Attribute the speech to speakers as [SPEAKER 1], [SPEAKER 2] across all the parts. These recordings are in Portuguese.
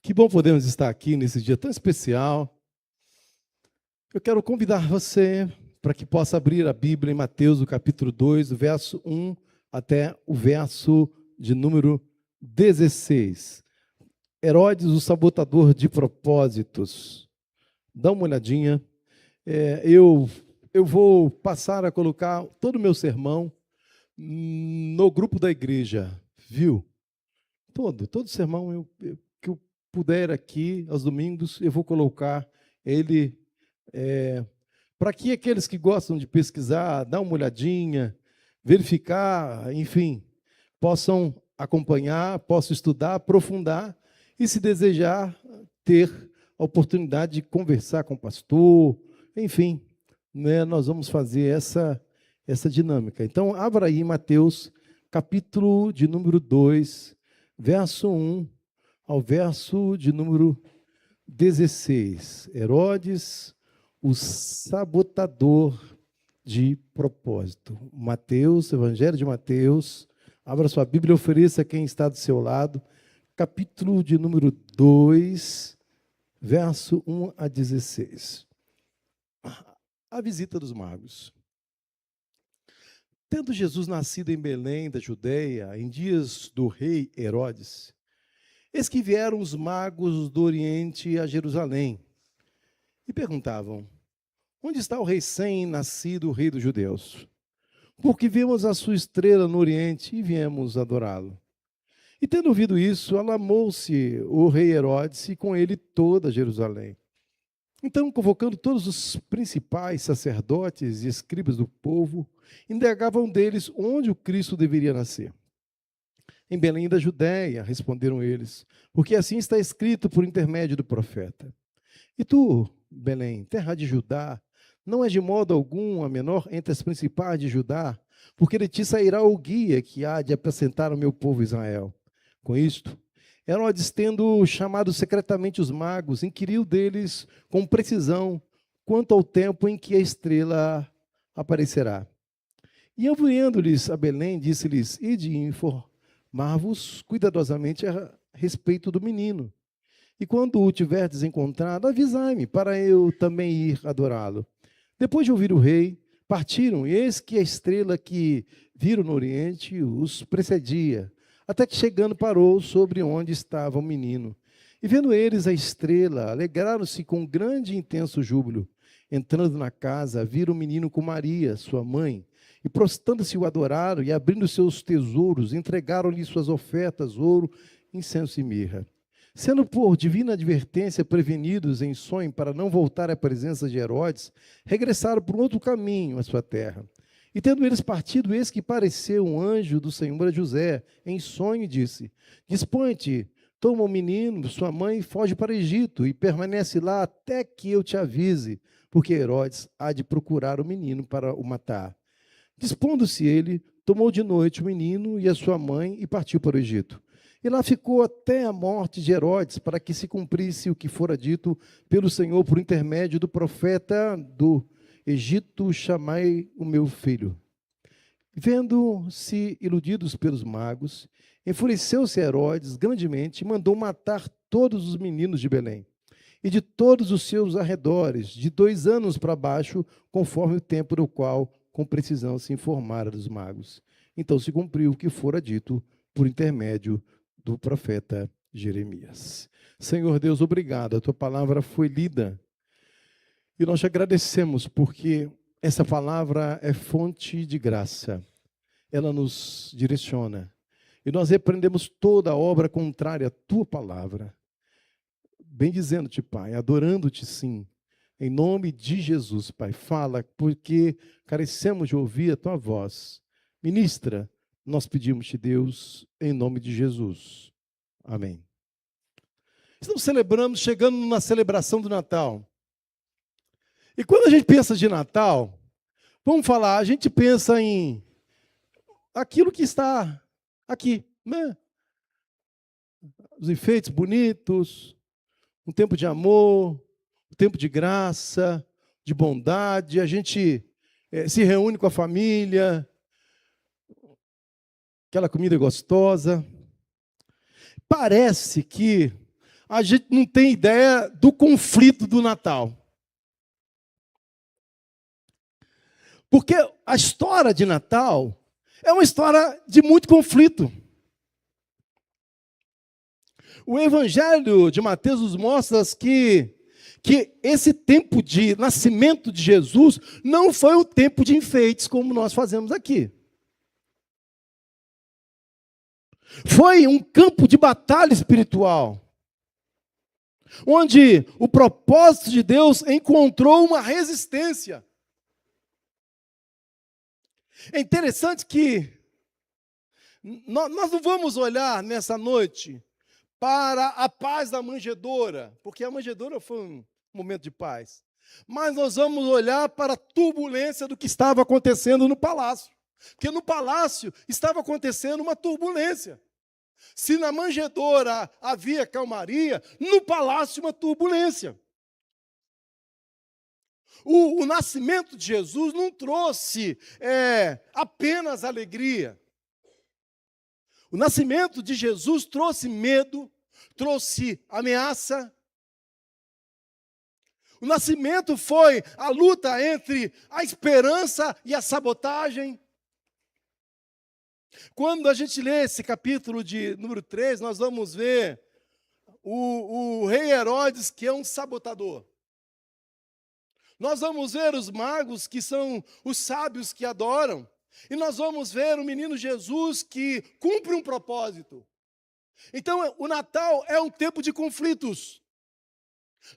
[SPEAKER 1] Que bom podemos estar aqui nesse dia tão especial. Eu quero convidar você para que possa abrir a Bíblia em Mateus, o capítulo 2, do verso 1 até o verso de número 16. Herodes, o sabotador de propósitos. Dá uma olhadinha. Eu vou passar a colocar todo o meu sermão no grupo da igreja, viu? Todo sermão que eu puder aqui, aos domingos, eu vou colocar ele para que aqueles que gostam de pesquisar, dar uma olhadinha, verificar, enfim, possam acompanhar, possam estudar, aprofundar e, se desejar, ter a oportunidade de conversar com o pastor, enfim, né, nós vamos fazer essa dinâmica. Então, abra aí Mateus, capítulo de número 2, verso 1 ao verso de número 16. Herodes, o sabotador de propósito. Mateus, Evangelho de Mateus. Abra sua Bíblia e ofereça a quem está do seu lado. Capítulo de número 2, verso 1 a 16. A visita dos magos. Tendo Jesus nascido em Belém, da Judeia, em dias do rei Herodes, eis que vieram os magos do Oriente a Jerusalém e perguntavam: onde está o recém-nascido rei dos judeus? Porque vimos a sua estrela no Oriente e viemos adorá-lo. E tendo ouvido isso, alarmou-se o rei Herodes e com ele toda Jerusalém. Então, convocando todos os principais sacerdotes e escribas do povo, indagavam deles onde o Cristo deveria nascer. Em Belém da Judéia, responderam eles, porque assim está escrito por intermédio do profeta. E tu, Belém, terra de Judá, não és de modo algum a menor entre as principais de Judá, porque de ti sairá o guia que há de apacentar o meu povo Israel. Com isto, Herodes, tendo chamado secretamente os magos, inquiriu deles com precisão quanto ao tempo em que a estrela aparecerá. E enviando-lhes a Belém, disse-lhes: ide informar-vos cuidadosamente a respeito do menino. E quando o tiverdes encontrado, avisai-me, para eu também ir adorá-lo. Depois de ouvir o rei, partiram, e eis que a estrela que viram no oriente os precedia, até que chegando parou sobre onde estava o menino. E vendo eles a estrela, alegraram-se com grande e intenso júbilo. Entrando na casa, viram o menino com Maria, sua mãe, e prostrando-se o adoraram, e abrindo seus tesouros, entregaram-lhe suas ofertas, ouro, incenso e mirra. Sendo por divina advertência prevenidos em sonho para não voltar à presença de Herodes, regressaram por outro caminho à sua terra. E tendo eles partido, eis que pareceu um anjo do Senhor a José, em sonho, e disse: dispõe-te, toma o menino, sua mãe, e foge para o Egito, e permanece lá até que eu te avise, porque Herodes há de procurar o menino para o matar. Dispondo-se ele, tomou de noite o menino e a sua mãe, e partiu para o Egito. E lá ficou até a morte de Herodes, para que se cumprisse o que fora dito pelo Senhor por intermédio do profeta do Egito: chamai o meu filho. Vendo-se iludidos pelos magos, enfureceu-se Herodes grandemente e mandou matar todos os meninos de Belém e de todos os seus arredores, de 2 anos para baixo, conforme o tempo do qual com precisão se informara dos magos. Então se cumpriu o que fora dito por intermédio do profeta Jeremias. Senhor Deus, obrigado. A tua palavra foi lida e nós te agradecemos porque essa palavra é fonte de graça. Ela nos direciona e nós repreendemos toda a obra contrária à tua palavra. Bendizendo-te, Pai, adorando-te, sim. Em nome de Jesus, Pai, fala, porque carecemos de ouvir a tua voz. Ministra, nós pedimos-te, Deus, em nome de Jesus. Amém. Estamos celebrando, chegando na celebração do Natal. E quando a gente pensa de Natal, vamos falar, a gente pensa em aquilo que está aqui, né? Os enfeites bonitos, um tempo de amor, um tempo de graça, de bondade, a gente se reúne com a família, aquela comida gostosa. Parece que a gente não tem ideia do conflito do Natal. Porque a história de Natal é uma história de muito conflito. O Evangelho de Mateus nos mostra que esse tempo de nascimento de Jesus não foi um tempo de enfeites, como nós fazemos aqui. Foi um campo de batalha espiritual, onde o propósito de Deus encontrou uma resistência. É interessante que nós não vamos olhar nessa noite para a paz da manjedoura, porque a manjedoura foi um momento de paz. Mas nós vamos olhar para a turbulência do que estava acontecendo no palácio. Porque no palácio estava acontecendo uma turbulência. Se na manjedoura havia calmaria, no palácio uma turbulência. O nascimento de Jesus não trouxe apenas alegria. O nascimento de Jesus trouxe medo, trouxe ameaça. O nascimento foi a luta entre a esperança e a sabotagem. Quando a gente lê esse capítulo de número 3, nós vamos ver o rei Herodes, que é um sabotador. Nós vamos ver os magos, que são os sábios que adoram. E nós vamos ver o menino Jesus, que cumpre um propósito. Então, o Natal é um tempo de conflitos.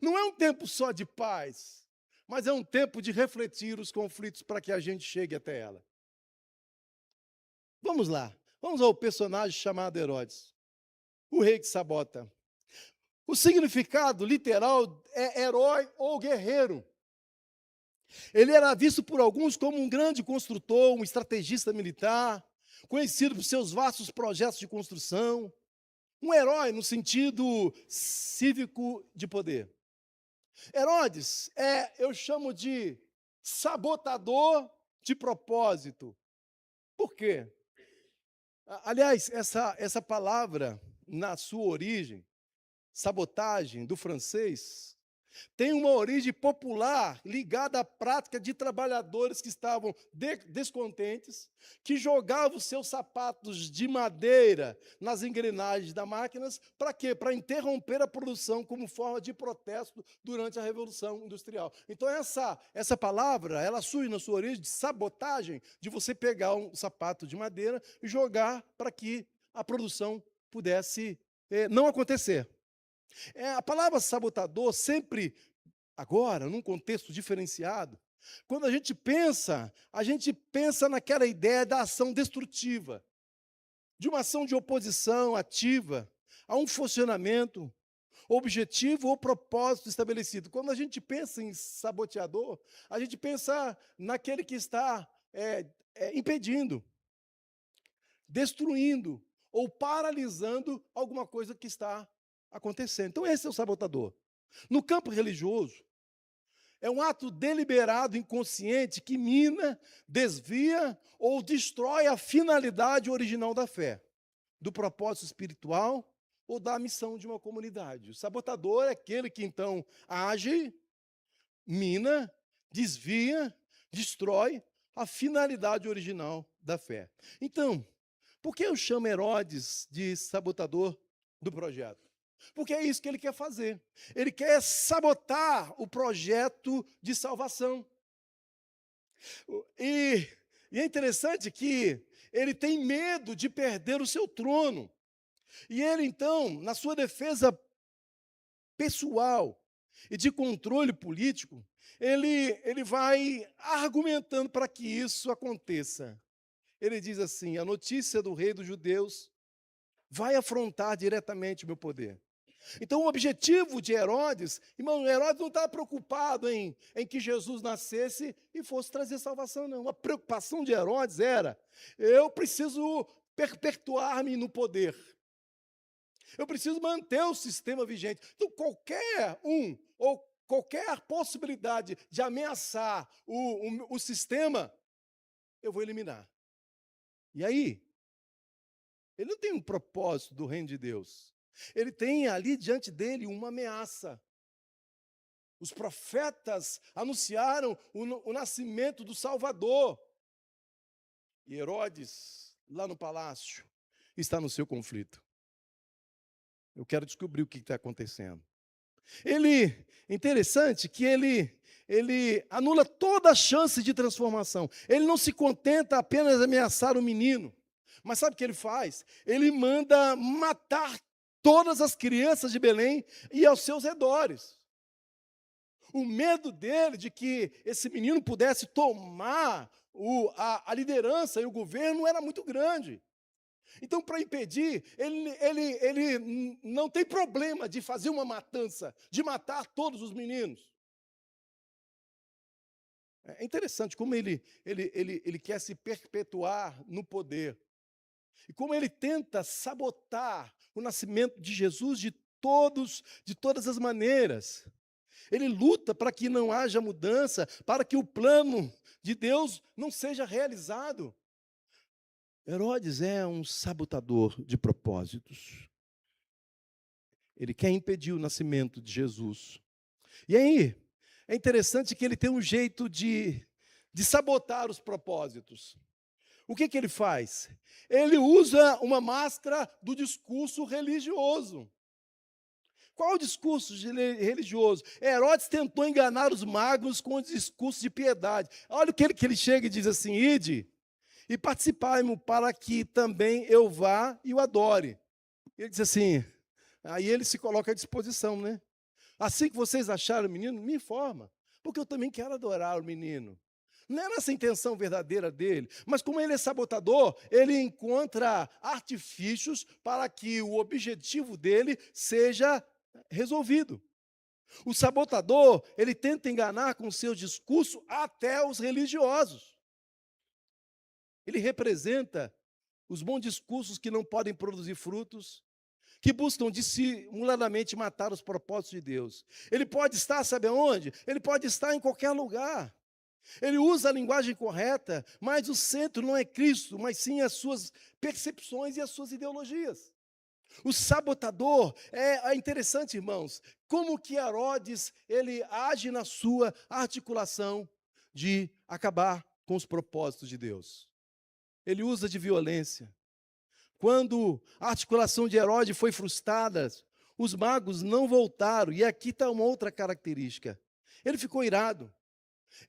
[SPEAKER 1] Não é um tempo só de paz, mas é um tempo de refletir os conflitos para que a gente chegue até ela. Vamos lá. Vamos ao personagem chamado Herodes, o rei que sabota. O significado literal é herói ou guerreiro. Ele era visto por alguns como um grande construtor, um estrategista militar, conhecido por seus vastos projetos de construção, um herói no sentido cívico de poder. Herodes eu chamo de sabotador de propósito. Por quê? Aliás, essa palavra, na sua origem, sabotagem, do francês, tem uma origem popular ligada à prática de trabalhadores que estavam descontentes, que jogavam seus sapatos de madeira nas engrenagens das máquinas. Para quê? Para interromper a produção como forma de protesto durante a Revolução Industrial. Então, essa palavra, ela surge na sua origem de sabotagem, de você pegar um sapato de madeira e jogar para que a produção pudesse não acontecer. A palavra sabotador sempre, agora, num contexto diferenciado, quando a gente pensa naquela ideia da ação destrutiva, de uma ação de oposição ativa a um funcionamento, objetivo ou propósito estabelecido. Quando a gente pensa em saboteador, a gente pensa naquele que está impedindo, destruindo ou paralisando alguma coisa que está acontecendo. Então, esse é o sabotador. No campo religioso, é um ato deliberado, inconsciente, que mina, desvia ou destrói a finalidade original da fé, do propósito espiritual ou da missão de uma comunidade. O sabotador é aquele que, então, age, mina, desvia, destrói a finalidade original da fé. Então, por que eu chamo Herodes de sabotador do projeto? Porque é isso que ele quer fazer. Ele quer sabotar o projeto de salvação. E é interessante que ele tem medo de perder o seu trono. E ele, então, na sua defesa pessoal e de controle político, ele vai argumentando para que isso aconteça. Ele diz assim: a notícia do rei dos judeus vai afrontar diretamente o meu poder. Então, o objetivo de Herodes, irmão, Herodes não estava preocupado em que Jesus nascesse e fosse trazer salvação, não. A preocupação de Herodes era: eu preciso perpetuar-me no poder. Eu preciso manter o sistema vigente. Então, qualquer ou qualquer possibilidade de ameaçar o sistema, eu vou eliminar. E aí, ele não tem um propósito do reino de Deus. Ele tem ali diante dele uma ameaça. Os profetas anunciaram o nascimento do Salvador. E Herodes, lá no palácio, está no seu conflito. Eu quero descobrir o que está acontecendo. Interessante que ele anula toda a chance de transformação. Ele não se contenta apenas ameaçar o menino. Mas sabe o que ele faz? Ele manda matar todas as crianças de Belém e aos seus redores. O medo dele de que esse menino pudesse tomar a liderança e o governo era muito grande. Então, para impedir, ele não tem problema de fazer uma matança, de matar todos os meninos. É interessante como ele quer se perpetuar no poder. E como ele tenta sabotar o nascimento de Jesus de todas as maneiras. Ele luta para que não haja mudança, para que o plano de Deus não seja realizado. Herodes é um sabotador de propósitos. Ele quer impedir o nascimento de Jesus. E aí, é interessante que ele tem um jeito de sabotar os propósitos. O que ele faz? Ele usa uma máscara do discurso religioso. Qual o discurso religioso? Herodes tentou enganar os magos com o discurso de piedade. Olha o que ele chega e diz assim: ide e participai-mo para que também eu vá e o adore. Ele diz assim, aí ele se coloca à disposição, né? Assim que vocês acharam o menino, me informa, porque eu também quero adorar o menino. Não era essa a intenção verdadeira dele, mas como ele é sabotador, ele encontra artifícios para que o objetivo dele seja resolvido. O sabotador, ele tenta enganar com o seu discurso até os religiosos. Ele representa os bons discursos que não podem produzir frutos, que buscam dissimuladamente matar os propósitos de Deus. Ele pode estar, sabe aonde? Ele pode estar em qualquer lugar. Ele usa a linguagem correta, mas o centro não é Cristo, mas sim as suas percepções e as suas ideologias. O sabotador é interessante, irmãos, como que Herodes ele age na sua articulação de acabar com os propósitos de Deus. Ele usa de violência. Quando a articulação de Herodes foi frustrada, os magos não voltaram. E aqui está uma outra característica. Ele ficou irado.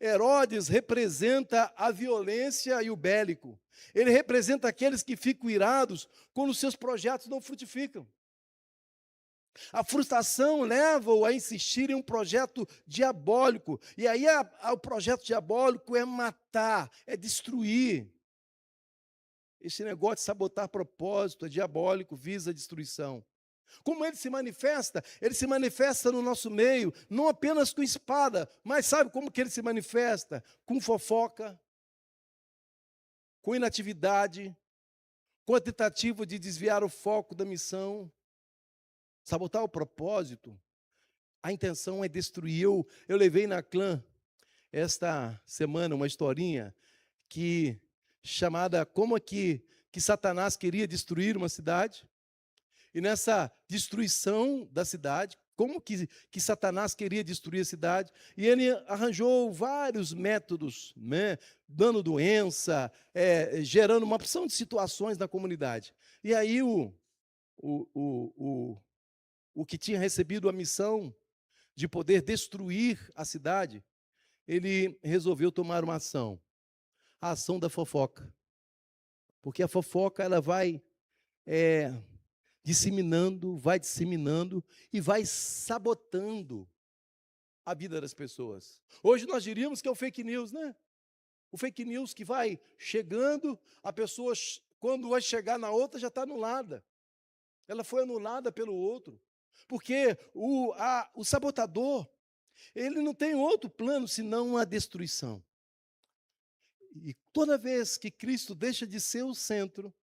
[SPEAKER 1] Herodes representa a violência e o bélico. Ele representa aqueles que ficam irados quando os seus projetos não frutificam. A frustração leva-o a insistir em um projeto diabólico. E aí o projeto diabólico é matar, é destruir. Esse negócio de sabotar propósito é diabólico, visa a destruição. Como ele se manifesta? Ele se manifesta no nosso meio, não apenas com espada, mas sabe como que ele se manifesta? Com fofoca, com inatividade, com a tentativa de desviar o foco da missão, sabotar o propósito. A intenção é destruir. Eu levei na clã esta semana uma historinha chamada como é que Satanás queria destruir uma cidade. E nessa destruição da cidade, como que Satanás queria destruir a cidade? E ele arranjou vários métodos, né? Dando doença, gerando uma opção de situações na comunidade. E aí o que tinha recebido a missão de poder destruir a cidade, ele resolveu tomar uma ação. A ação da fofoca. Porque a fofoca ela vai disseminando e vai sabotando a vida das pessoas. Hoje nós diríamos que é o fake news, né? O fake news que vai chegando, a pessoa, quando vai chegar na outra, já está anulada. Ela foi anulada pelo outro. Porque o sabotador, ele não tem outro plano senão a destruição. E toda vez que Cristo deixa de ser o centro,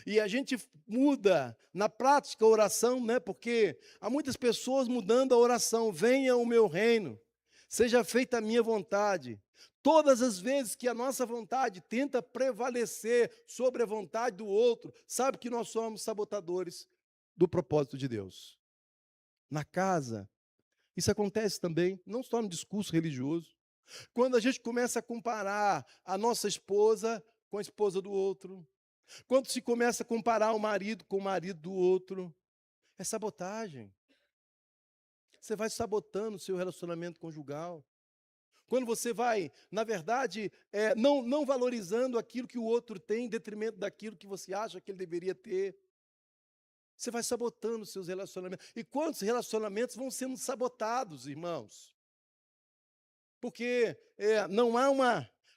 [SPEAKER 1] e a gente muda na prática a oração, né? Porque há muitas pessoas mudando a oração. Venha o meu reino, seja feita a minha vontade. Todas as vezes que a nossa vontade tenta prevalecer sobre a vontade do outro, sabe que nós somos sabotadores do propósito de Deus. Na casa, isso acontece também, não só no discurso religioso. Quando a gente começa a comparar a nossa esposa com a esposa do outro, quando se começa a comparar o marido com o marido do outro, é sabotagem. Você vai sabotando o seu relacionamento conjugal. Quando você vai, na verdade, não valorizando aquilo que o outro tem, em detrimento daquilo que você acha que ele deveria ter. Você vai sabotando os seus relacionamentos. E quantos relacionamentos vão sendo sabotados, irmãos? Porque não há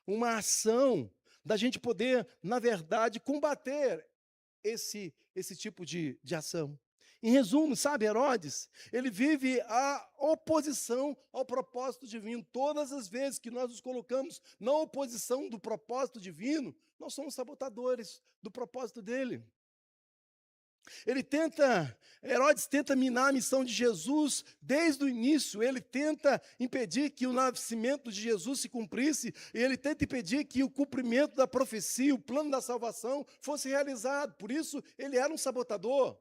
[SPEAKER 1] uma ação da gente poder, na verdade, combater esse tipo de ação. Em resumo, sabe, Herodes, ele vive a oposição ao propósito divino. Todas as vezes que nós nos colocamos na oposição do propósito divino, nós somos sabotadores do propósito dele. Herodes tenta minar a missão de Jesus desde o início, ele tenta impedir que o nascimento de Jesus se cumprisse, e ele tenta impedir que o cumprimento da profecia, o plano da salvação, fosse realizado. Por isso, ele era um sabotador.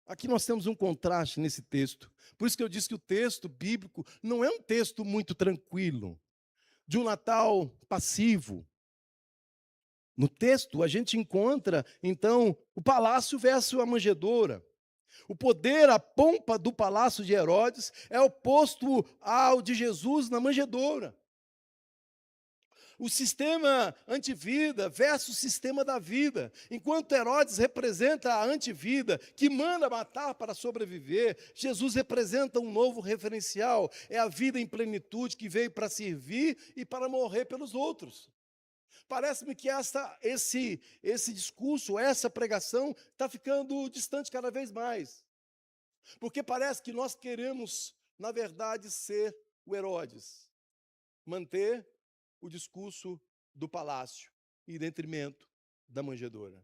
[SPEAKER 1] Aqui nós temos um contraste nesse texto. Por isso que eu disse que o texto bíblico não é um texto muito tranquilo, de um Natal passivo. No texto, a gente encontra, então, o palácio versus a manjedoura. O poder, a pompa do palácio de Herodes é oposto ao de Jesus na manjedoura. O sistema antivida versus o sistema da vida. Enquanto Herodes representa a antivida, que manda matar para sobreviver, Jesus representa um novo referencial. É a vida em plenitude que veio para servir e para morrer pelos outros. Parece-me que esse discurso, essa pregação, está ficando distante cada vez mais. Porque parece que nós queremos, na verdade, ser o Herodes. Manter o discurso do palácio em detrimento da manjedoura.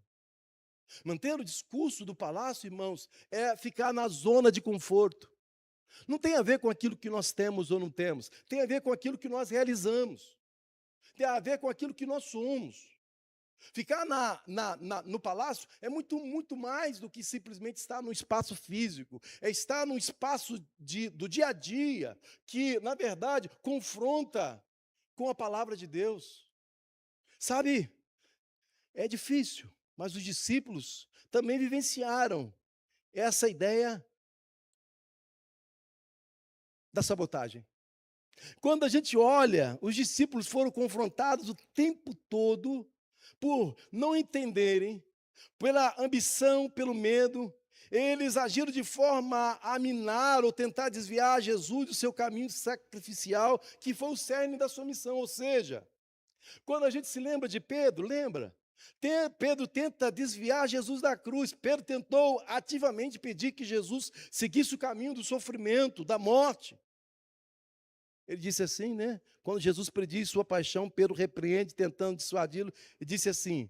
[SPEAKER 1] Manter o discurso do palácio, irmãos, é ficar na zona de conforto. Não tem a ver com aquilo que nós temos ou não temos. Tem a ver com aquilo que nós realizamos. Tem a ver com aquilo que nós somos. Ficar no palácio é muito mais do que simplesmente estar no espaço físico. É estar no espaço do dia a dia, que, na verdade, confronta com a palavra de Deus. Sabe, é difícil, mas os discípulos também vivenciaram essa ideia da sabotagem. Quando a gente olha, os discípulos foram confrontados o tempo todo por não entenderem, pela ambição, pelo medo. Eles agiram de forma a minar ou tentar desviar Jesus do seu caminho sacrificial, que foi o cerne da sua missão. Ou seja, quando a gente se lembra de Pedro, lembra? Pedro tenta desviar Jesus da cruz. Pedro tentou ativamente pedir que Jesus seguisse o caminho do sofrimento, da morte. Ele disse assim, né? Quando Jesus prediz sua paixão, Pedro repreende, tentando dissuadi-lo, e disse assim.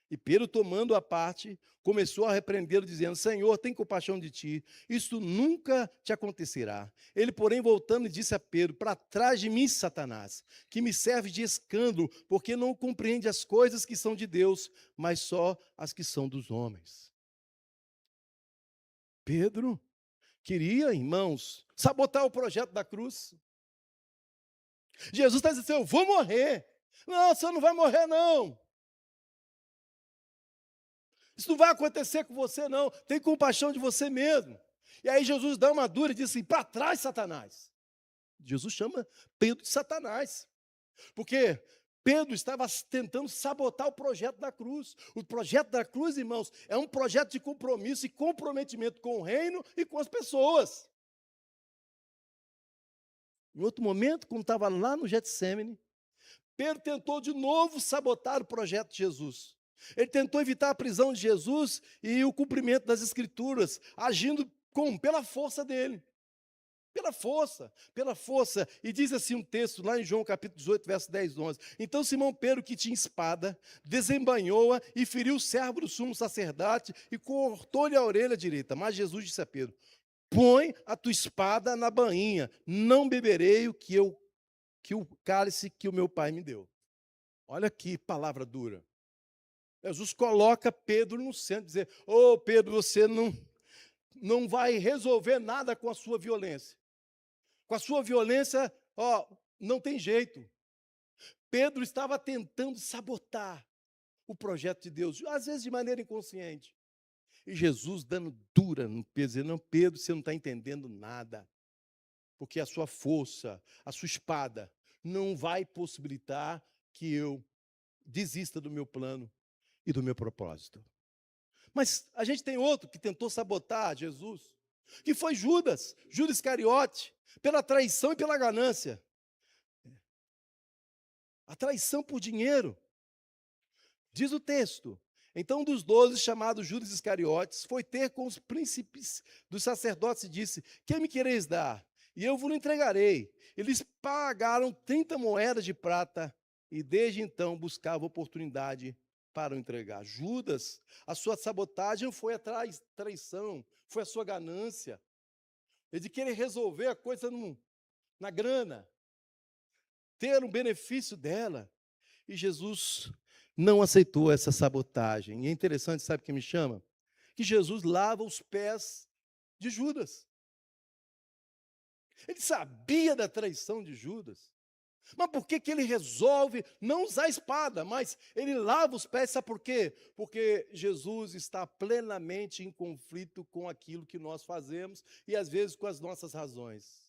[SPEAKER 1] E Pedro, tomando a parte, começou a repreendê-lo, dizendo: Senhor, tem compaixão de ti, isso nunca te acontecerá. Ele, porém, voltando, disse a Pedro: Para trás de mim, Satanás, que me serve de escândalo, porque não compreende as coisas que são de Deus, mas só as que são dos homens. Pedro queria, irmãos, sabotar o projeto da cruz. Jesus está dizendo assim: eu vou morrer. Não, você não vai morrer, não. Isso não vai acontecer com você, não. Tem compaixão de você mesmo. E aí Jesus dá uma dura e diz assim: para trás, Satanás. Jesus chama Pedro de Satanás. Porque Pedro estava tentando sabotar o projeto da cruz. O projeto da cruz, irmãos, é um projeto de compromisso e comprometimento com o reino e com as pessoas. Em outro momento, quando estava lá no Getsêmani, Pedro tentou de novo sabotar o projeto de Jesus. Ele tentou evitar a prisão de Jesus e o cumprimento das Escrituras, agindo pela força dele. Pela força. E diz assim um texto, lá em João capítulo 18, verso 10 e 11. Então Simão Pedro, que tinha espada, desembainhou-a e feriu o servo do sumo sacerdote e cortou-lhe a orelha direita. Mas Jesus disse a Pedro: põe a tua espada na bainha, não beberei que o cálice que o meu pai me deu. Olha que palavra dura. Jesus coloca Pedro no centro, dizer: ô Pedro, você não vai resolver nada com a sua violência. Com a sua violência, não tem jeito. Pedro estava tentando sabotar o projeto de Deus, às vezes de maneira inconsciente. E Jesus dando dura no Pedro, dizendo: não, Pedro, você não está entendendo nada. Porque a sua força, a sua espada, não vai possibilitar que eu desista do meu plano e do meu propósito. Mas a gente tem outro que tentou sabotar Jesus, que foi Judas Iscariote, pela traição e pela ganância. A traição por dinheiro. Diz o texto: então um dos 12, chamado Judas Iscariotes, foi ter com os príncipes dos sacerdotes e disse: quem me quereis dar? E eu vos entregarei. Eles pagaram 30 moedas de prata e desde então buscava oportunidade para o entregar. Judas, a sua sabotagem foi a traição, foi a sua ganância. Ele de querer resolver a coisa na grana, ter um benefício dela. E Jesus não aceitou essa sabotagem. E é interessante, sabe o que me chama? Que Jesus lava os pés de Judas. Ele sabia da traição de Judas. Mas por que ele resolve não usar a espada, mas ele lava os pés? Sabe por quê? Porque Jesus está plenamente em conflito com aquilo que nós fazemos e às vezes com as nossas razões.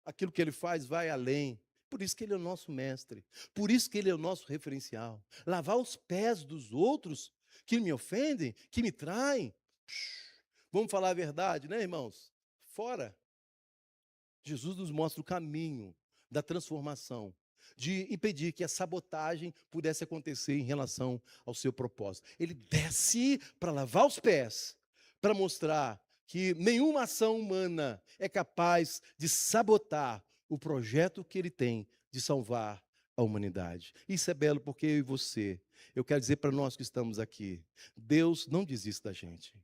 [SPEAKER 1] Aquilo que ele faz vai além. Por isso que ele é o nosso mestre. Por isso que ele é o nosso referencial. Lavar os pés dos outros que me ofendem, que me traem. Vamos falar a verdade, né, irmãos? Fora. Jesus nos mostra o caminho da transformação, de impedir que a sabotagem pudesse acontecer em relação ao seu propósito. Ele desce para lavar os pés, para mostrar que nenhuma ação humana é capaz de sabotar o projeto que ele tem de salvar a humanidade. Isso é belo porque eu e você, eu quero dizer para nós que estamos aqui, Deus não desiste da gente.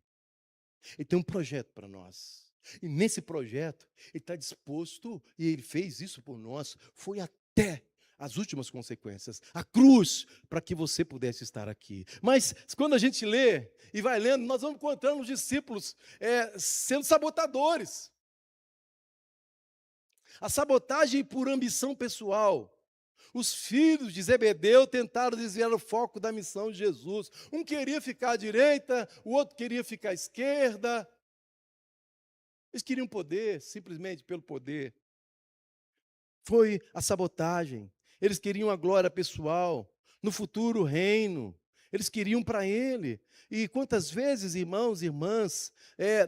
[SPEAKER 1] Ele tem um projeto para nós. E nesse projeto, ele está disposto, e ele fez isso por nós, foi até as últimas consequências, a cruz, para que você pudesse estar aqui. Mas quando a gente lê e vai lendo, nós vamos encontrando os discípulos sendo sabotadores. A sabotagem por ambição pessoal. Os filhos de Zebedeu tentaram desviar o foco da missão de Jesus. Um queria ficar à direita, o outro queria ficar à esquerda. Eles queriam poder, simplesmente pelo poder. Foi a sabotagem. Eles queriam a glória pessoal, no futuro reino. Eles queriam para ele. E quantas vezes, irmãos e irmãs,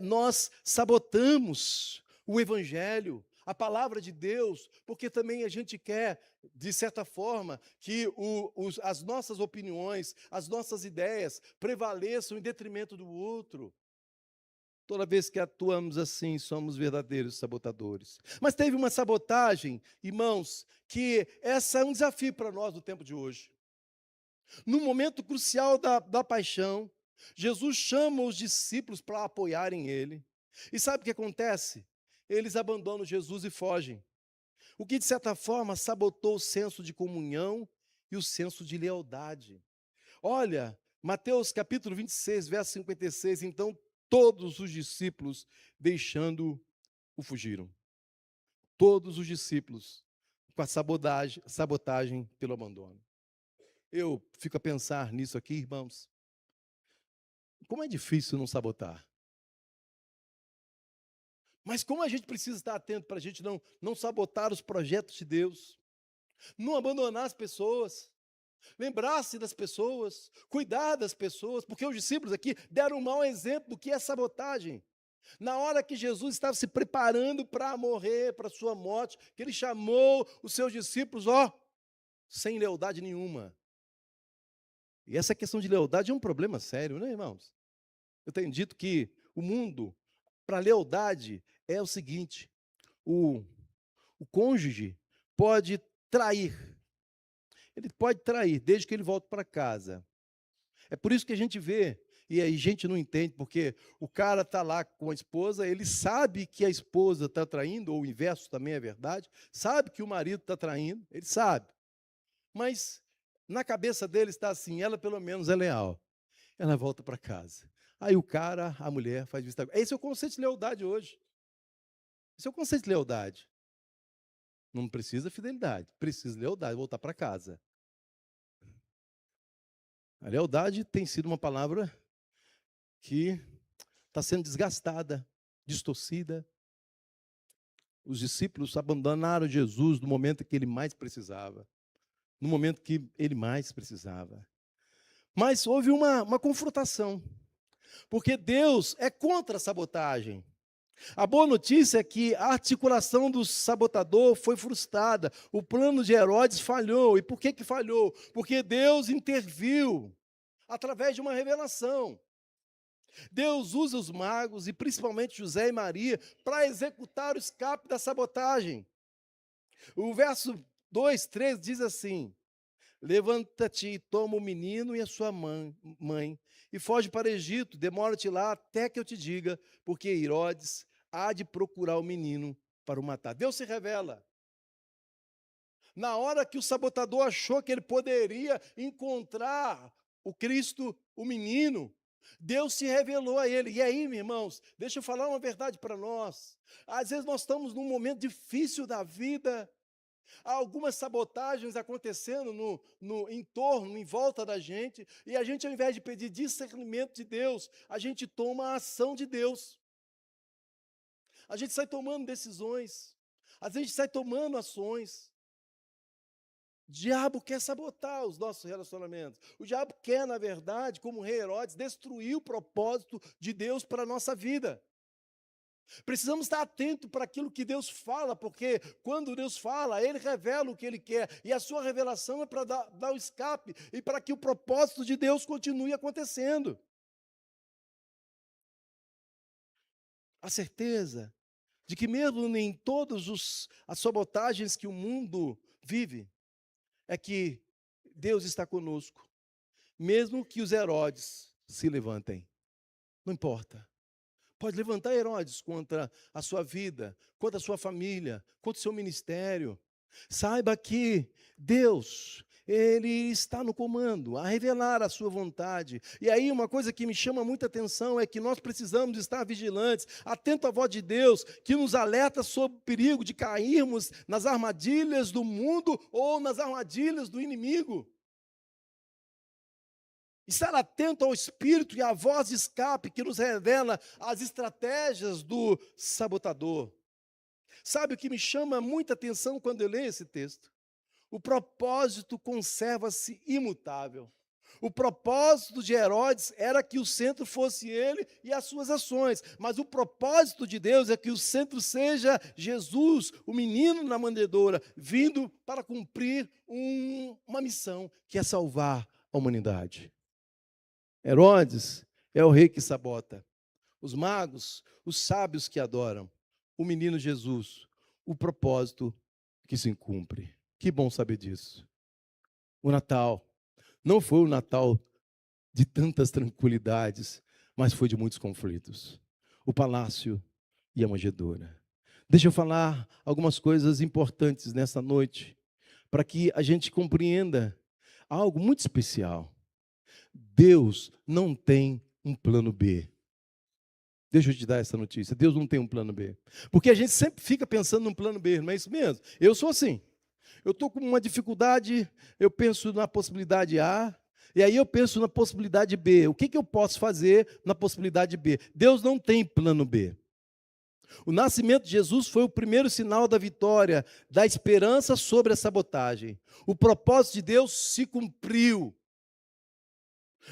[SPEAKER 1] nós sabotamos o evangelho, a palavra de Deus, porque também a gente quer, de certa forma, que as nossas opiniões, as nossas ideias prevaleçam em detrimento do outro. Toda vez que atuamos assim, somos verdadeiros sabotadores. Mas teve uma sabotagem, irmãos, que essa é um desafio para nós no tempo de hoje. No momento crucial da paixão, Jesus chama os discípulos para apoiarem ele. E sabe o que acontece? Eles abandonam Jesus e fogem. O que, de certa forma, sabotou o senso de comunhão e o senso de lealdade. Olha, Mateus capítulo 26, verso 56, então todos os discípulos deixando-o fugiram. Todos os discípulos com a sabotagem pelo abandono. Eu fico a pensar nisso aqui, irmãos. Como é difícil não sabotar. Mas como a gente precisa estar atento para a gente não sabotar os projetos de Deus, não abandonar as pessoas, lembrar-se das pessoas, cuidar das pessoas, porque os discípulos aqui deram um mau exemplo do que é sabotagem. Na hora que Jesus estava se preparando para morrer, para a sua morte, que ele chamou os seus discípulos, sem lealdade nenhuma. E essa questão de lealdade é um problema sério, né, irmãos? Eu tenho dito que o mundo, para lealdade, é o seguinte: o cônjuge pode trair. Ele pode trair, desde que ele volte para casa. É por isso que a gente vê, e aí a gente não entende, porque o cara está lá com a esposa, ele sabe que a esposa está traindo, ou o inverso também é verdade, sabe que o marido está traindo, ele sabe. Mas Na cabeça dele está assim, ela pelo menos é leal. Ela volta para casa. Aí o cara, a mulher, faz vista grossa. Esse é o conceito de lealdade hoje. Esse é o conceito de lealdade. Não precisa fidelidade, precisa lealdade, voltar para casa. A lealdade tem sido uma palavra que está sendo desgastada, distorcida. Os discípulos abandonaram Jesus no momento que ele mais precisava. No momento que ele mais precisava. Mas houve uma confrontação. Porque Deus é contra a sabotagem. A boa notícia é que a articulação do sabotador foi frustrada. O plano de Herodes falhou. E por que falhou? Porque Deus interviu através de uma revelação. Deus usa os magos, e principalmente José e Maria, para executar o escape da sabotagem. O verso 2, 3 diz assim: levanta-te e toma o menino e a sua mãe, e foge para o Egito, demora-te lá até que eu te diga, porque Herodes há de procurar o menino para o matar. Deus se revela. Na hora que o sabotador achou que ele poderia encontrar o Cristo, o menino, Deus se revelou a ele. E aí, meus irmãos, deixa eu falar uma verdade para nós. Às vezes nós estamos num momento difícil da vida, há algumas sabotagens acontecendo no entorno, em volta da gente, e a gente, ao invés de pedir discernimento de Deus, a gente toma a ação de Deus. A gente sai tomando decisões, a gente sai tomando ações. O diabo quer sabotar os nossos relacionamentos. O diabo quer, na verdade, como o rei Herodes, destruir o propósito de Deus para a nossa vida. Precisamos estar atentos para aquilo que Deus fala, porque quando Deus fala, Ele revela o que Ele quer, e a sua revelação é para dar o escape, e para que o propósito de Deus continue acontecendo. A certeza de que mesmo em todas as sabotagens que o mundo vive, é que Deus está conosco, mesmo que os Herodes se levantem, não importa. Pode levantar Herodes contra a sua vida, contra a sua família, contra o seu ministério. Saiba que Deus, Ele está no comando, a revelar a sua vontade. E aí uma coisa que me chama muita atenção é que nós precisamos estar vigilantes, atentos à voz de Deus, que nos alerta sobre o perigo de cairmos nas armadilhas do mundo ou nas armadilhas do inimigo. Estar atento ao Espírito e à voz de escape que nos revela as estratégias do sabotador. Sabe o que me chama muita atenção quando eu leio esse texto? O propósito conserva-se imutável. O propósito de Herodes era que o centro fosse ele e as suas ações, mas o propósito de Deus é que o centro seja Jesus, o menino na manjedoura, vindo para cumprir uma missão, que é salvar a humanidade. Herodes é o rei que sabota. Os magos, os sábios que adoram. O menino Jesus, o propósito que se cumpre. Que bom saber disso. O Natal não foi o Natal de tantas tranquilidades, mas foi de muitos conflitos. O palácio e a manjedoura. Deixa eu falar algumas coisas importantes nessa noite, para que a gente compreenda algo muito especial. Deus não tem um plano B. Deixa eu te dar essa notícia. Deus não tem um plano B. Porque a gente sempre fica pensando num plano B, não é isso mesmo? Eu sou assim. Eu estou com uma dificuldade, eu penso na possibilidade A, e aí eu penso na possibilidade B. O que eu posso fazer na possibilidade B? Deus não tem plano B. O nascimento de Jesus foi o primeiro sinal da vitória, da esperança sobre a sabotagem. O propósito de Deus se cumpriu.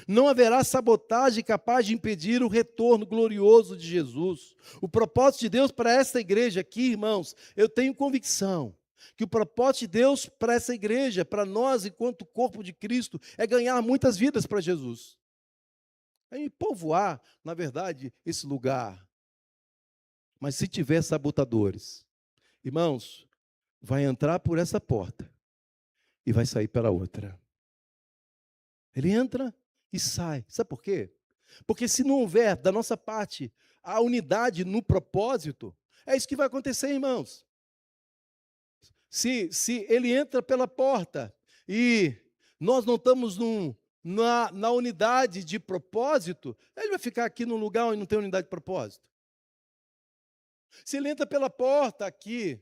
[SPEAKER 1] Não haverá sabotagem capaz de impedir o retorno glorioso de Jesus. O propósito de Deus para esta igreja aqui, irmãos, eu tenho convicção que o propósito de Deus para essa igreja, para nós enquanto corpo de Cristo, é ganhar muitas vidas para Jesus. É povoar, na verdade, esse lugar. Mas se tiver sabotadores, irmãos, vai entrar por essa porta e vai sair pela outra. Ele entra e sai. Sabe por quê? Porque se não houver da nossa parte a unidade no propósito, é isso que vai acontecer, irmãos. Se ele entra pela porta e nós não estamos na unidade de propósito, ele vai ficar aqui num lugar onde não tem unidade de propósito. Se ele entra pela porta aqui,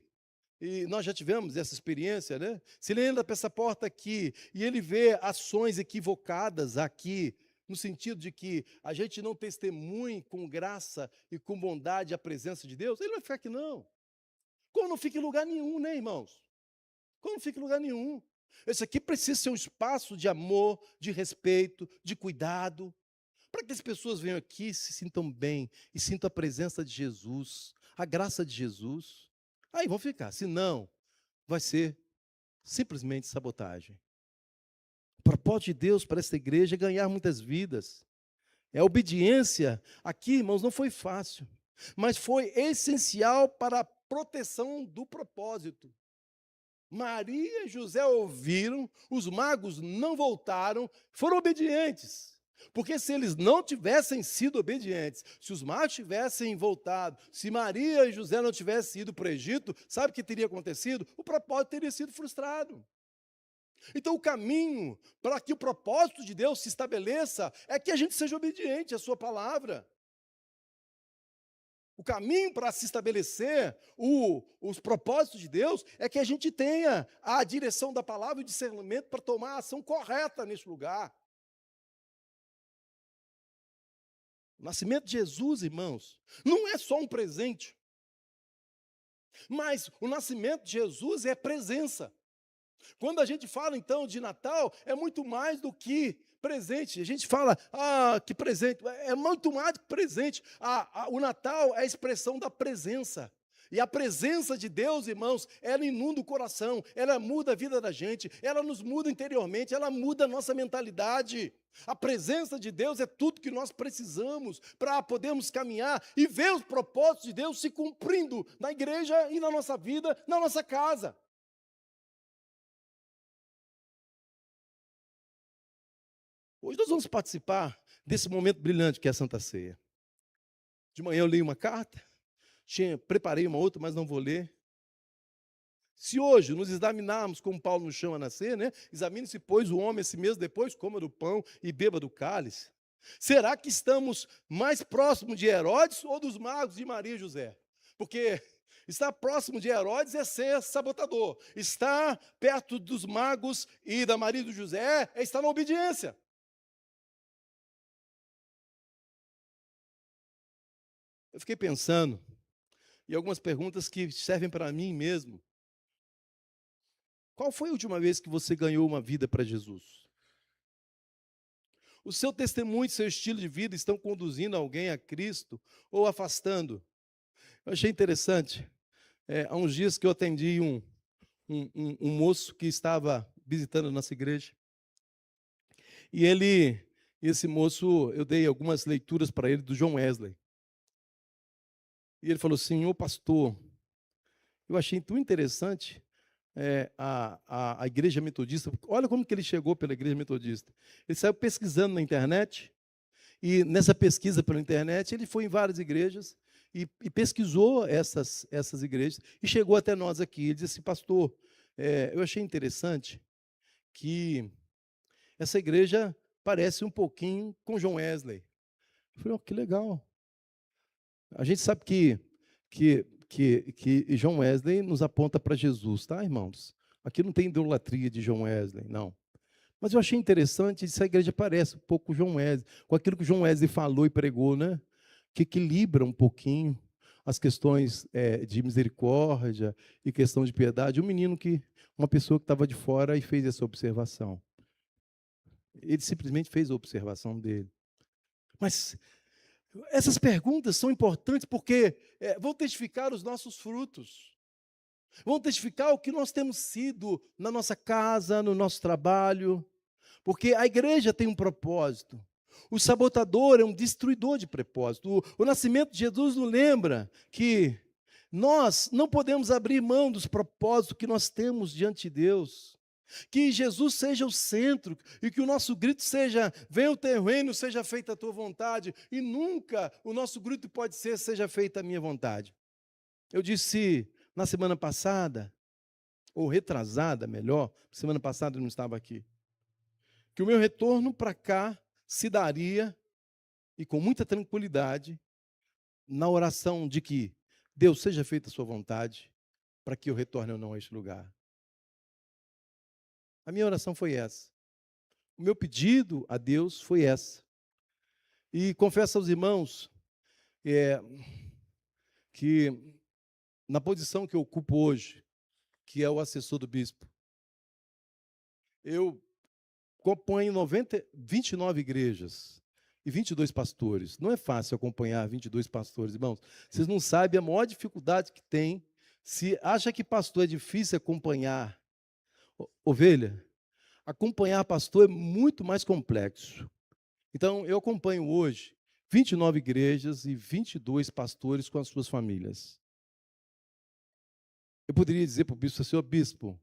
[SPEAKER 1] e nós já tivemos essa experiência, né? Se ele entra por essa porta aqui e ele vê ações equivocadas aqui, no sentido de que a gente não testemunhe com graça e com bondade a presença de Deus, ele não vai ficar aqui não. Como não fica em lugar nenhum, né, irmãos? Como não fica em lugar nenhum. Esse aqui precisa ser um espaço de amor, de respeito, de cuidado, para que as pessoas venham aqui e se sintam bem e sintam a presença de Jesus, a graça de Jesus. Aí vão ficar, senão vai ser simplesmente sabotagem. O propósito de Deus para essa igreja é ganhar muitas vidas. É a obediência. Aqui, irmãos, não foi fácil, mas foi essencial para a proteção do propósito. Maria e José ouviram, os magos não voltaram, foram obedientes. Porque se eles não tivessem sido obedientes, se os magos tivessem voltado, se Maria e José não tivessem ido para o Egito, sabe o que teria acontecido? O propósito teria sido frustrado. Então, o caminho para que o propósito de Deus se estabeleça é que a gente seja obediente à sua palavra. O caminho para se estabelecer os propósitos de Deus é que a gente tenha a direção da palavra e o discernimento para tomar a ação correta nesse lugar. O nascimento de Jesus, irmãos, não é só um presente, mas o nascimento de Jesus é presença. Quando a gente fala, então, de Natal, é muito mais do que presente. A gente fala, que presente. É muito mais do que presente. O Natal é a expressão da presença. E a presença de Deus, irmãos, ela inunda o coração, ela muda a vida da gente, ela nos muda interiormente, ela muda a nossa mentalidade. A presença de Deus é tudo que nós precisamos para podermos caminhar e ver os propósitos de Deus se cumprindo na igreja e na nossa vida, na nossa casa. Hoje nós vamos participar desse momento brilhante que é a Santa Ceia. De manhã eu li uma carta, preparei uma outra, mas não vou ler. Se hoje nos examinarmos como Paulo nos chama a nascer, né? Examine-se, pois, o homem a si mesmo, depois coma do pão e beba do cálice. Será que estamos mais próximos de Herodes ou dos magos de Maria e José? Porque estar próximo de Herodes é ser sabotador. Estar perto dos magos e da Maria e do José é estar na obediência. Eu fiquei pensando em algumas perguntas que servem para mim mesmo. Qual foi a última vez que você ganhou uma vida para Jesus? O seu testemunho e seu estilo de vida estão conduzindo alguém a Cristo ou afastando? Eu achei interessante. Há uns dias que eu atendi um moço que estava visitando a nossa igreja. E esse moço, eu dei algumas leituras para ele do John Wesley. E ele falou assim, pastor, eu achei tão interessante a igreja metodista. Olha como que ele chegou pela igreja metodista. Ele saiu pesquisando na internet, e nessa pesquisa pela internet, ele foi em várias igrejas e pesquisou essas igrejas e chegou até nós aqui. Ele disse assim, pastor, eu achei interessante que essa igreja parece um pouquinho com John Wesley. Eu falei, que legal. A gente sabe que John Wesley nos aponta para Jesus, tá, irmãos? Aqui não tem idolatria de John Wesley, não. Mas eu achei interessante, essa igreja parece um pouco com John Wesley, com aquilo que John Wesley falou e pregou, né? Que equilibra um pouquinho as questões de misericórdia e questão de piedade. Uma pessoa que estava de fora e fez essa observação. Ele simplesmente fez a observação dele. Mas essas perguntas são importantes porque vão testificar os nossos frutos. Vão testificar o que nós temos sido na nossa casa, no nosso trabalho. Porque a igreja tem um propósito. O sabotador é um destruidor de propósito. O nascimento de Jesus nos lembra que nós não podemos abrir mão dos propósitos que nós temos diante de Deus. Que Jesus seja o centro e que o nosso grito seja, venha o teu reino, seja feita a tua vontade. E nunca o nosso grito pode ser, seja feita a minha vontade. Eu disse na semana passada, ou retrasada, melhor, semana passada eu não estava aqui. que o meu retorno para cá se daria, e com muita tranquilidade, na oração de que Deus seja feita a sua vontade, para que eu retorne ou não a este lugar. A minha oração foi essa. O meu pedido a Deus foi essa. E confesso aos irmãos que na posição que eu ocupo hoje, que é o assessor do bispo, eu acompanho 29 igrejas e 22 pastores. Não é fácil acompanhar 22 pastores, irmãos. Vocês não sabem a maior dificuldade que tem. Se acha que pastor é difícil acompanhar ovelha, acompanhar pastor é muito mais complexo. Então, eu acompanho hoje 29 igrejas e 22 pastores com as suas famílias. Eu poderia dizer para o bispo, senhor bispo,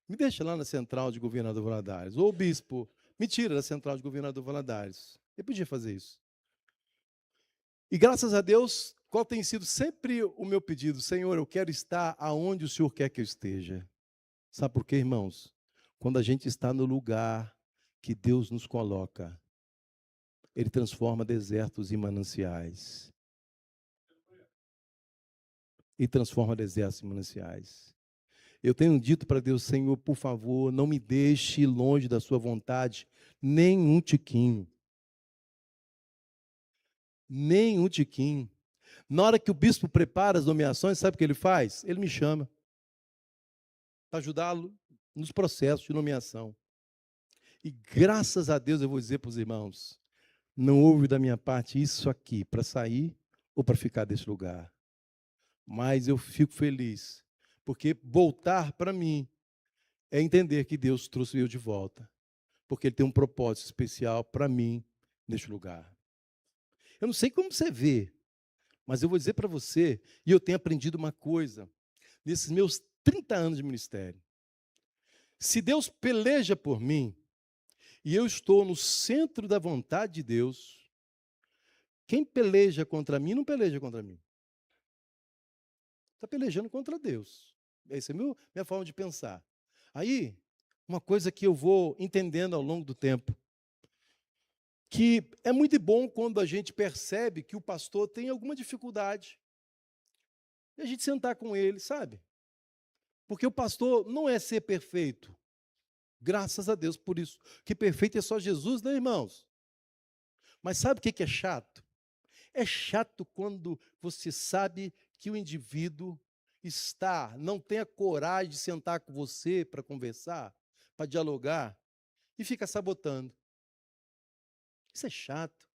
[SPEAKER 1] me deixa lá na central de Governador Valadares. Ou, bispo, me tira da central de Governador Valadares. Eu podia fazer isso. E graças a Deus, qual tem sido sempre o meu pedido? Senhor, eu quero estar aonde o Senhor quer que eu esteja. Sabe por quê, irmãos? Quando a gente está no lugar que Deus nos coloca, Ele transforma desertos em mananciais. E transforma desertos em mananciais. Eu tenho dito para Deus, Senhor, por favor, não me deixe longe da sua vontade, nem um tiquinho. Nem um tiquinho. Na hora que o bispo prepara as nomeações, sabe o que ele faz? Ele me chama para ajudá-lo nos processos de nomeação. E graças a Deus, eu vou dizer para os irmãos, não houve da minha parte isso aqui para sair ou para ficar desse lugar. Mas eu fico feliz, porque voltar para mim é entender que Deus trouxe eu de volta, porque Ele tem um propósito especial para mim neste lugar. Eu não sei como você vê, mas eu vou dizer para você, e eu tenho aprendido uma coisa, nesses meus 30 anos de ministério. Se Deus peleja por mim, e eu estou no centro da vontade de Deus, quem peleja contra mim, não peleja contra mim. Está pelejando contra Deus. Essa é a minha forma de pensar. Aí, uma coisa que eu vou entendendo ao longo do tempo, que é muito bom quando a gente percebe que o pastor tem alguma dificuldade, e a gente sentar com ele, sabe? Porque o pastor não é ser perfeito. Graças a Deus por isso. Que perfeito é só Jesus, né, irmãos? Mas sabe o que é chato? É chato quando você sabe que o indivíduo não tem a coragem de sentar com você para conversar, para dialogar, e fica sabotando. Isso é chato.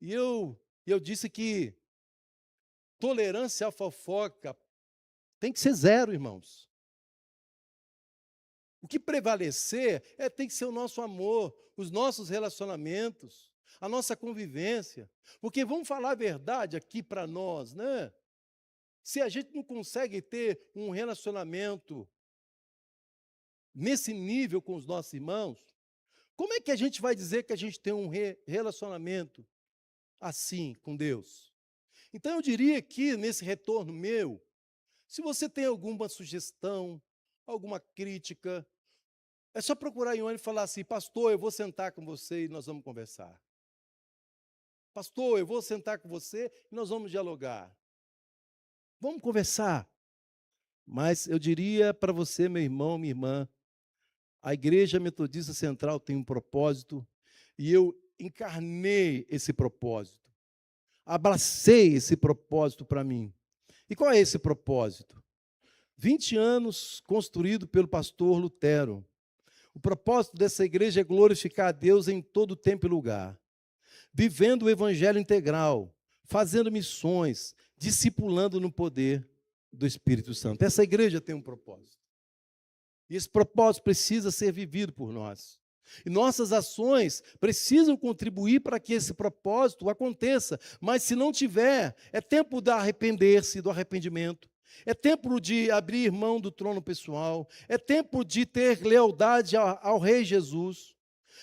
[SPEAKER 1] E eu disse que tolerância à fofoca tem que ser zero, irmãos. O que prevalecer tem que ser o nosso amor, os nossos relacionamentos, a nossa convivência. Porque vamos falar a verdade aqui para nós, né? Se a gente não consegue ter um relacionamento nesse nível com os nossos irmãos, como é que a gente vai dizer que a gente tem um relacionamento assim com Deus? Então eu diria que nesse retorno meu, se você tem alguma sugestão, alguma crítica, é só procurar em onde e falar assim, pastor, eu vou sentar com você e nós vamos conversar. Pastor, eu vou sentar com você e nós vamos dialogar. Vamos conversar. Mas eu diria para você, meu irmão, minha irmã, a Igreja Metodista Central tem um propósito e eu encarnei esse propósito. Abracei esse propósito para mim. E qual é esse propósito? 20 anos construído pelo pastor Lutero. O propósito dessa igreja é glorificar a Deus em todo tempo e lugar, vivendo o evangelho integral, fazendo missões, discipulando no poder do Espírito Santo. Essa igreja tem um propósito. E esse propósito precisa ser vivido por nós. E nossas ações precisam contribuir para que esse propósito aconteça. Mas se não tiver, é tempo de arrepender-se, do arrependimento. É tempo de abrir mão do trono pessoal. É tempo de ter lealdade ao Rei Jesus.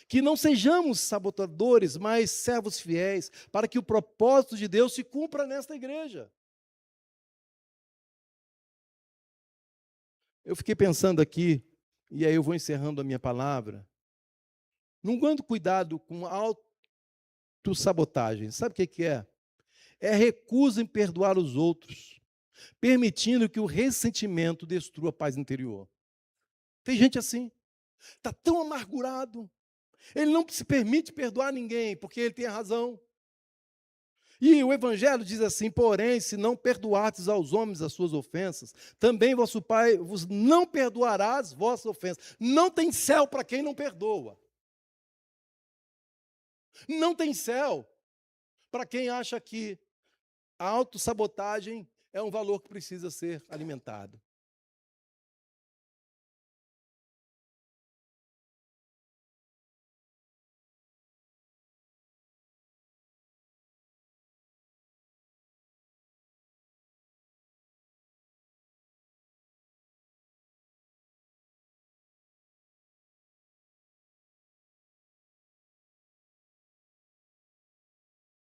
[SPEAKER 1] Que não sejamos sabotadores, mas servos fiéis, para que o propósito de Deus se cumpra nesta igreja. Eu fiquei pensando aqui, e aí eu vou encerrando a minha palavra, Não ando cuidado com autossabotagem. Sabe o que é? É recusa em perdoar os outros, permitindo que o ressentimento destrua a paz interior. Tem gente assim, está tão amargurado, ele não se permite perdoar ninguém, porque ele tem a razão. E o Evangelho diz assim: porém, se não perdoardes aos homens as suas ofensas, também vosso Pai vos não perdoará as vossas ofensas. Não tem céu para quem não perdoa. Não tem céu para quem acha que a autossabotagem é um valor que precisa ser alimentado.